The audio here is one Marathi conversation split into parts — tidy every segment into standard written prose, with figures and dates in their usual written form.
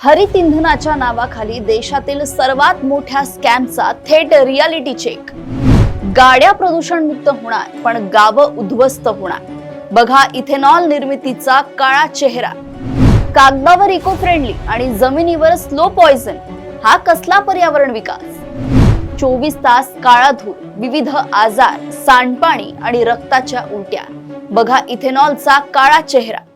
हरित इंधनाच्या नावाखाली देशातील सर्वात मोठ्या स्कॅमचा थेट रियालिटी चेक। गाड्या प्रदूषण मुक्त होणार पण गावं उद्ध्वस्त होणार। बघा इथेनॉल निर्मितीचा काळा चेहरा। कागदावर इको फ्रेंडली आणि जमिनीवर स्लो पॉइझन, हा कसला पर्यावरण विकास? 24 तास काळा धूर, विविध आजार, सांडपाणी आणि रक्ताच्या उलट्या। बघा इथेनॉलचा काळा चेहरा।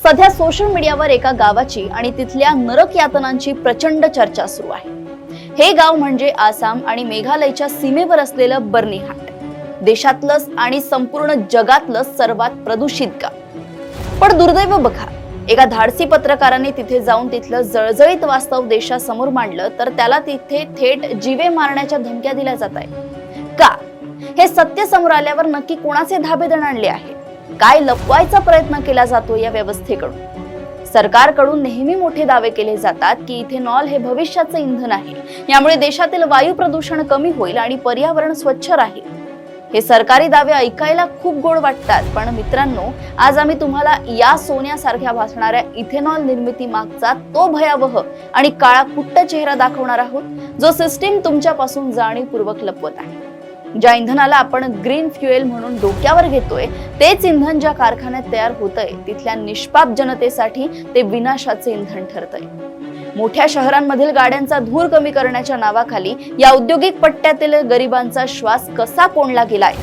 सध्या सोशल मीडियावर एका गावाची आणि तिथल्या नरक यातनांची प्रचंड चर्चा सुरू आहे। हे गाव म्हणजे आसाम आणि मेघालयच्या सीमेवर असलेलं बर्नीहाट, देशातलंच आणि संपूर्ण जगातलं सर्वात प्रदूषित गाव। पण दुर्दैव बघा, एका धाडसी पत्रकाराने तिथे जाऊन तिथलं जळजळीत वास्तव देशासमोर मांडलं तर त्याला तिथे थेट जीवे मारण्याच्या धमक्या दिल्या जात आहेत। का? हे सत्य समोर आल्यावर नक्की कोणाचे धाबे दणाणले आहे? काय लपवायचा प्रयत्न केला जातो या व्यवस्थेकडून? सरकारकडून नेहमी मोठे दावे केले जातात की इथेनॉल हे भविष्याचे इंधन आहे, यामुळे देशातील वायू प्रदूषण कमी होईल आणि पर्यावरण स्वच्छ राहील। हे सरकारी दावे ऐकायला खूप गोड वाटतात, पण मित्रांनो, आज आम्ही तुम्हाला या सोन्यासारख्या भासणाऱ्या इथेनॉल निर्मिती मागचा तो भयावह आणि काळा कुट्ट चेहरा दाखवणार आहोत, जो सिस्टीम तुमच्यापासून जाणीवपूर्वक लपवत आहे। ज्या इंधनाला आपण ग्रीन फ्युएल म्हणून डोक्यावर घेतोय, तेच इंधन ज्या कारखान्यात तयार होतंय तिथल्या निष्पाप जनतेसाठी ते विनाशाचे इंधन ठरतंय। मोठ्या शहरांमधील गाड्यांचा धूर कमी करण्याच्या नावाखाली या औद्योगिक पट्ट्यातील गरिबांचा श्वास कसा कोंडला गेलाय,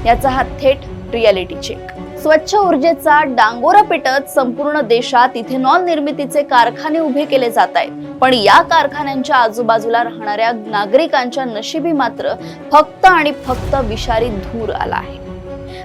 याचा हा थेट रियालिटी चेक। स्वच्छ ऊर्जेचा डांगोरा पिटत संपूर्ण देशात इथेनॉल निर्मितीचे कारखाने उभे केले जात आहेत, पण या कारखान्यांच्या आजूबाजूला राहणाऱ्या नागरिकांच्या नशिबी मात्र फक्त आणि फक्त विषारी धूर आला आहे।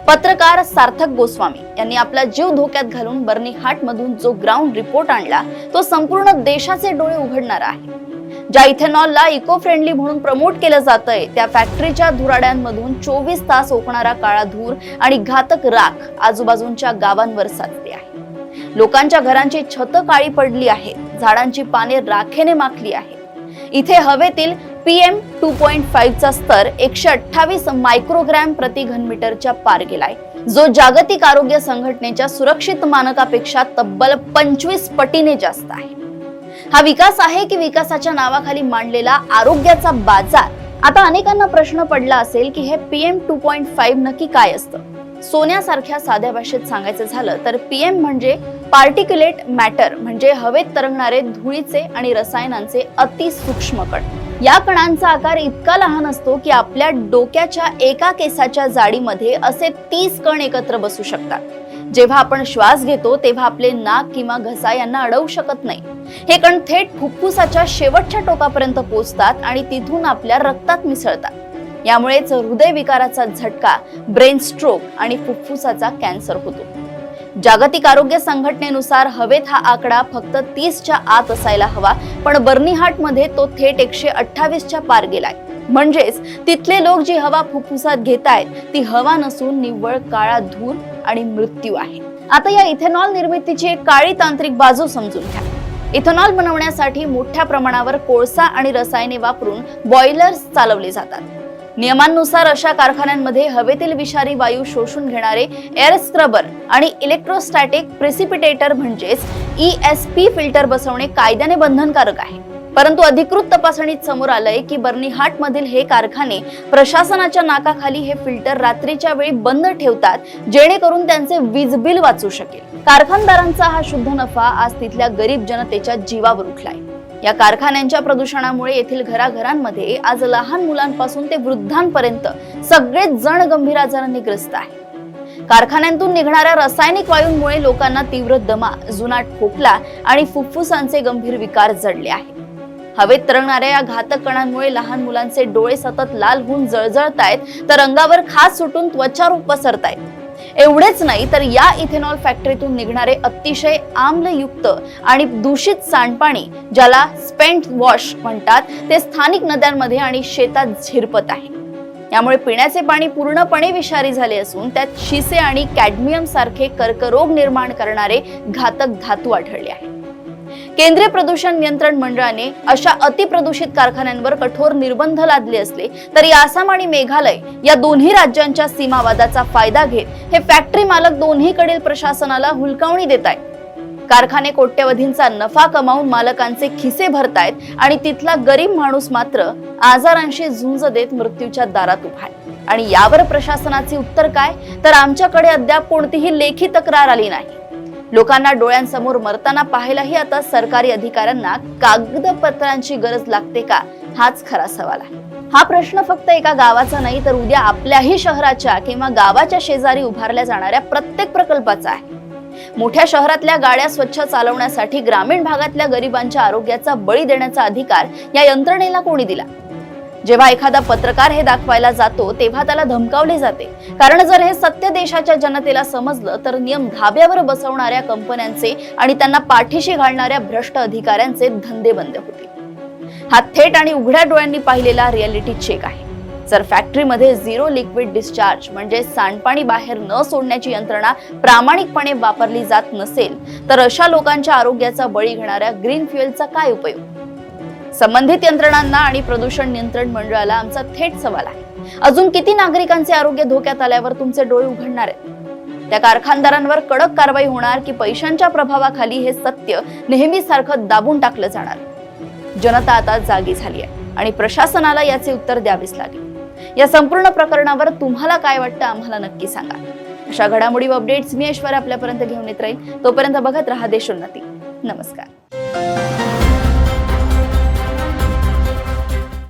पत्रकार सार्थक गोस्वामी यांनी आपला जीव धोक्यात घालून बर्नीहाट मधून जो ग्राउंड रिपोर्ट आणला, तो संपूर्ण देशाचे डोळे उघडणारा आहे। ज्या इथेनॉलला इको फ्रेंडली म्हणून प्रमोट केलं जातंय, त्या फॅक्टरीच्या धुराड्यांमधून 24 तास ओकणारा काळा धूर आणि घातक राख आजूबाजूच्या गावांवर साचते आहे। लोकांच्या घरांची छतं काळी पडली आहेत, झाडांची पाने राखेने माखली आहेत। इथे हवेतील PM 2.5 चा स्तर 128 मायक्रोग्रॅम प्रति घनमीटरच्या पार गेलाय, जो जागतिक आरोग्य संघटनेच्या सुरक्षित मानकापेक्षा तब्बल 25 पटीने जास्त आहे। हा विकास आहे की विकासाच्या नावाखाली मांडलेला आरोग्याचा बाजार? आता अनेकांना प्रश्न पडला असेल की हे PM 2.5 नक्की काय असतं? सोन्यासारख्या साध्या भाषेत सांगायचं झालं तर PM म्हणजे पार्टिक्युलेट मॅटर, म्हणजे हवेत तरंगणारे धुळीचे आणि रसायनांचे अतिसूक्ष्म कण। या कणांचा आकार इतका लहान असतो की आपल्या डोक्याच्या एका केसाच्या जाडीमध्ये असे 30 कण एकत्र बसू शकतात। जेव्हा आपण श्वास घेतो तेव्हा आपले नाक किंवा घसा यांना अडवू शकत नाही। हे कण थेट फुफ्फुसाच्या शेवटच्या टोकापर्यंत पोहोचतात आणि तिथून आपल्या रक्तात मिसळतात। यामुळेच हृदयविकाराचा झटका, ब्रेन स्ट्रोक आणि फुफ्फुसाचा कॅन्सर होतो। जागतिक आरोग्य संघटनेनुसार हवेत हा आकडा फक्त 30च्या आत असायला हवा, पण बर्नीहाट मध्ये तो थेट 128च्या पार गेलाय। म्हणजेच तिथले लोक जी हवा फुफ्फुसात घेतायत ती हवा नसून निव्वळ काळा धूर आणि मृत्यू आहे। आता या इथेनॉल निर्मितीची एक काळी तांत्रिक बाजू समजून घ्या। इथेनॉल बनवण्यासाठी मोठ्या प्रमाणावर कोळसा आणि रसायने वापरून बॉयलर्स चालवले जातात। नियमांनुसार अशा कारखान्यांमध्ये हवेतील विषारी वायू शोषून घेणारे एअर स्क्रबर आणि इलेक्ट्रोस्टॅटिक प्रेसिपिटेटर म्हणजेच ESP फिल्टर बसवणे कायद्याने बंधनकारक आहे। परंतु अधिकृत तपासणीत समोर आलंय की बर्नीहाट मधील हे कारखाने प्रशासनाच्या नाकाखाली हे फिल्टर रात्रीच्या वेळी बंद ठेवतात, जेणेकरून त्यांचे वीज बिल वाचू शकेल। कारखानदारांचा हा शुद्ध नफा आज तिथल्या गरीब जनतेच्या जीवावर उठलाय। या कारखान्यांच्या प्रदूषणामुळे येथील घराघरांमध्ये आज लहान मुलांपासून ते वृद्धांपर्यंत सगळेच जण गंभीर आजारांनी ग्रस्त आहे। कारखान्यांतून निघणाऱ्या रासायनिक वायूंमुळे लोकांना तीव्र दमा, जुनाट खोकला आणि फुफ्फुसांचे गंभीर विकार जडले आहेत। हवेत तरंगणाऱ्या या घातक कणांमुळे लहान मुलांचे डोळे सतत लाल होऊन जळजळतायत, तर अंगावर खाज सुटून त्वचारोग पसरतायत। एवढेच नाही तर या इथेनॉल फॅक्टरीतून निघणारे अतिशय आम्लयुक्त आणि दूषित सांडपाणी, ज्याला स्पेंट वॉश म्हणतात, ते स्थानिक नद्यांमध्ये आणि शेतात झिरपत आहे। यामुळे पिण्याचे पाणी पूर्णपणे विषारी झाले असून त्यात शिसे आणि कॅडमियम सारखे कर्करोग निर्माण करणारे घातक धातू आढळले आहेत। केंद्रीय प्रदूषण नियंत्रण मंडळाने अशा अतिप्रदूषित कारखान्यांवर कठोर निर्बंध लादले असले तरी आसाम आणि मेघालय या दोन्ही राज्यांच्या सीमावादाचा फायदा घेत हे फॅक्टरी मालक दोन्हीकडील प्रशासनाला हुलकावणी देत आहेत. कारखाने कोट्यवधींचा नफा कमावून मालकांचे खिसे भरतायत आणि तिथला गरीब माणूस मात्र आजारांशी झुंज देत मृत्यूच्या दारात उभा आहे. आणि यावर प्रशासनाचे उत्तर काय, तर आमच्याकडे अद्याप कोणतीही लेखी तक्रार आली नाही. लोकांना डोळ्यांसमोर मरताना पाहायलाही आता सरकारी अधिकाऱ्यांना कागदपत्रांची गरज लागते का, हाच खरा सवाल आहे. हा प्रश्न फक्त एका गावाचा नाही, तर उद्या आपल्याही शहराच्या किंवा गावाच्या शेजारी उभारल्या जाणाऱ्या प्रत्येक प्रकल्पाचा आहे. मोठ्या शहरातल्या गाड्या स्वच्छ चालवण्यासाठी ग्रामीण भागातल्या गरिबांच्या आरोग्याचा बळी देण्याचा अधिकार या यंत्रणेला कोणी दिला? जेव्हा एखादा पत्रकार हे दाखवायला जातो तेव्हा त्याला धमकावले जाते, कारण जर हे सत्य देशाच्या जनतेला समजलं तर नियम धाब्यावर बसवणाऱ्या कंपन्यांचे आणि त्यांना पाठीशी घालणाऱ्या भ्रष्ट अधिकाऱ्यांचे धंदे बंद होतील. हा थेट आणि उघड्या डोळ्यांनी पाहिलेला रियालिटी चेक आहे. जर फॅक्टरीमध्ये झिरो लिक्विड डिस्चार्ज म्हणजे सांडपाणी बाहेर न सोडण्याची यंत्रणा प्रामाणिकपणे वापरली जात नसेल तर अशा लोकांच्या आरोग्याचा बळी घेणाऱ्या ग्रीन फ्युएलचा काय उपयोग? संबंधित यंत्रणांना आणि प्रदूषण नियंत्रण मंडळाला आमचा थेट सवाल आहे. अजून किती नागरिकांचे आरोग्य धोक्यात आल्यावर तुमचे डोळे उघडणार आहेत? त्या कारखानदारांवर कडक कारवाई होणार की पैशांच्या प्रभावाखाली हे सत्य नेहमी सारखं दाबून टाकलं जाणार? जनता आता जागी झाली आहे आणि प्रशासनाला याचे उत्तर द्यावेच लागेल. या संपूर्ण प्रकरणावर तुम्हाला काय वाटतं आम्हाला नक्की सांगा. अशा घडामोडी व अपडेट्स मी ऐश्वर्या आपल्यापर्यंत घेऊन येत राहील. तोपर्यंत बघत रहा देशोन्नती. नमस्कार.